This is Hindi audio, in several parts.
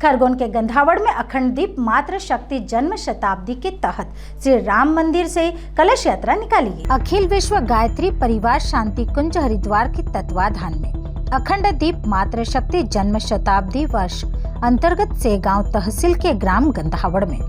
खरगोन के गंधावड़ में अखंड दीप मात्र शक्ति जन्म शताब्दी के तहत श्री राम मंदिर से कलश यात्रा निकाली गई। अखिल विश्व गायत्री परिवार शांति कुंज हरिद्वार के तत्वाधान में अखंड दीप मात्र शक्ति जन्म शताब्दी वर्ष अंतर्गत सेगांव तहसील के ग्राम गंधावड़ में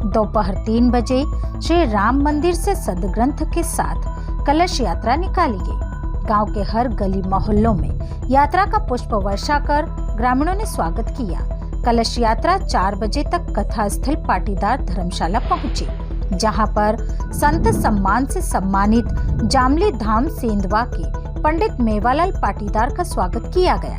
दोपहर 3 बजे श्री राम मंदिर से सदग्रंथ के साथ कलश यात्रा निकाली गई। गांव के हर गली मोहल्लों में यात्रा का पुष्प वर्षा कर ग्रामीणों ने स्वागत किया। कलश यात्रा 4 बजे तक कथा स्थल पाटीदार धर्मशाला पहुंची, जहां पर संत सम्मान से सम्मानित जामली धाम सेंधवा के पंडित मेवालाल पाटीदार का स्वागत किया गया।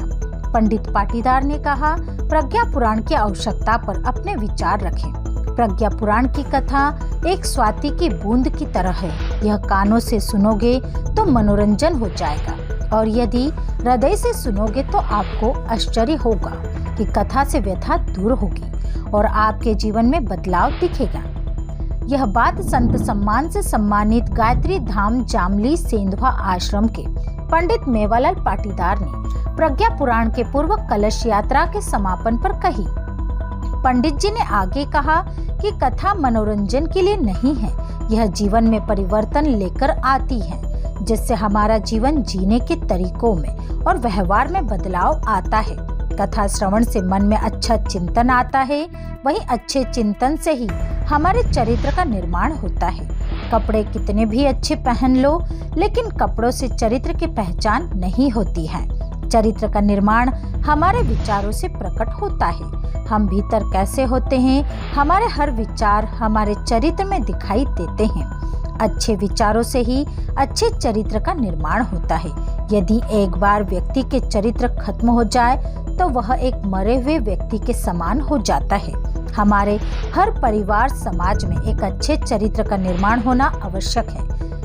पंडित पाटीदार ने कहा, प्रज्ञा पुराण की आवश्यकता पर अपने विचार रखें। प्रज्ञा पुराण की कथा एक स्वाति की बूंद की तरह है। यह कानों से सुनोगे तो मनोरंजन हो जाएगा और यदि हृदय से सुनोगे तो आपको आश्चर्य होगा कि कथा से व्यथा दूर होगी और आपके जीवन में बदलाव दिखेगा। यह बात संत सम्मान से सम्मानित गायत्री धाम जामली सेंधवा आश्रम के पंडित मेवालाल पाटीदार ने प्रज्ञा पुराण के पूर्व कलश यात्रा के समापन पर कही। पंडित जी ने आगे कहा कि कथा मनोरंजन के लिए नहीं है, यह जीवन में परिवर्तन लेकर आती है, जिससे हमारा जीवन जीने के तरीकों में और व्यवहार में बदलाव आता है। कथा श्रवण से मन में अच्छा चिंतन आता है, वहीं अच्छे चिंतन से ही हमारे चरित्र का निर्माण होता है। कपड़े कितने भी अच्छे पहन लो, लेकिन कपड़ों से चरित्र की पहचान नहीं होती है। चरित्र का निर्माण हमारे विचारों से प्रकट होता है। हम भीतर कैसे होते हैं, हमारे हर विचार हमारे चरित्र में दिखाई देते हैं। अच्छे विचारों से ही अच्छे चरित्र का निर्माण होता है। यदि एक बार व्यक्ति के चरित्र खत्म हो जाए तो वह एक मरे हुए व्यक्ति के समान हो जाता है। हमारे हर परिवार समाज में एक अच्छे चरित्र का निर्माण होना आवश्यक है।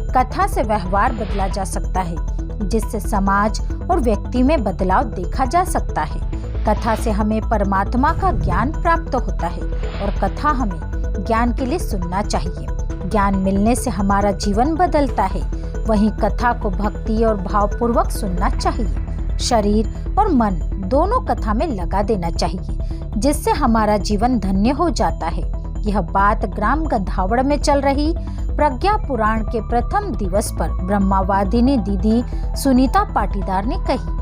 कथा से व्यवहार बदला जा सकता है, जिससे समाज और व्यक्ति में बदलाव देखा जा सकता है। कथा से हमें परमात्मा का ज्ञान प्राप्त होता है और कथा हमें ज्ञान के लिए सुनना चाहिए। ज्ञान मिलने से हमारा जीवन बदलता है। वहीं कथा को भक्ति और भावपूर्वक सुनना चाहिए। शरीर और मन दोनों कथा में लगा देना चाहिए, जिससे हमारा जीवन धन्य हो जाता है। यह बात ग्राम गंधावड़ में चल रही प्रज्ञा पुराण के प्रथम दिवस पर ब्रह्मवादिनी दीदी सुनीता पाटीदार ने कही।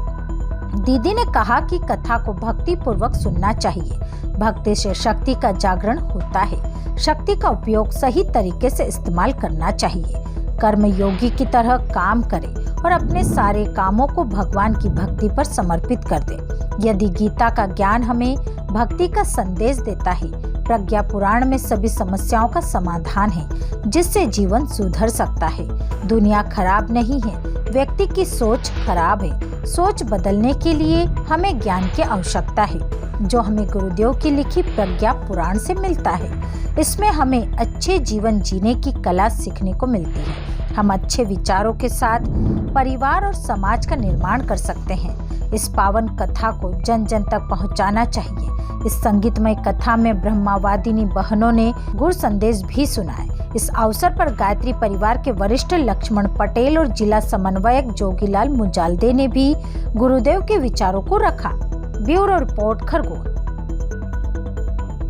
दीदी ने कहा कि कथा को भक्ति पूर्वक सुनना चाहिए। भक्ति से शक्ति का जागरण होता है। शक्ति का उपयोग सही तरीके से इस्तेमाल करना चाहिए। कर्म योगी की तरह काम करें और अपने सारे कामों को भगवान की भक्ति पर समर्पित कर दें। यदि गीता का ज्ञान हमें भक्ति का संदेश देता है, प्रज्ञा पुराण में सभी समस्याओं का समाधान है, जिससे जीवन सुधर सकता है। दुनिया खराब नहीं है, व्यक्ति की सोच खराब है। सोच बदलने के लिए हमें ज्ञान की आवश्यकता है, जो हमें गुरुदेव की लिखी प्रज्ञा पुराण से मिलता है। इसमें हमें अच्छे जीवन जीने की कला सीखने को मिलती है। हम अच्छे विचारों के साथ परिवार और समाज का निर्माण कर सकते हैं। इस पावन कथा को जन जन तक पहुंचाना चाहिए। इस संगीतमय कथा में ब्रह्मवादिनी बहनों ने गुरु संदेश भी सुनाए। इस अवसर पर गायत्री परिवार के वरिष्ठ लक्ष्मण पटेल और जिला समन्वयक जोगीलाल मुजालदे ने भी गुरुदेव के विचारों को रखा। Bureau report, Khargone.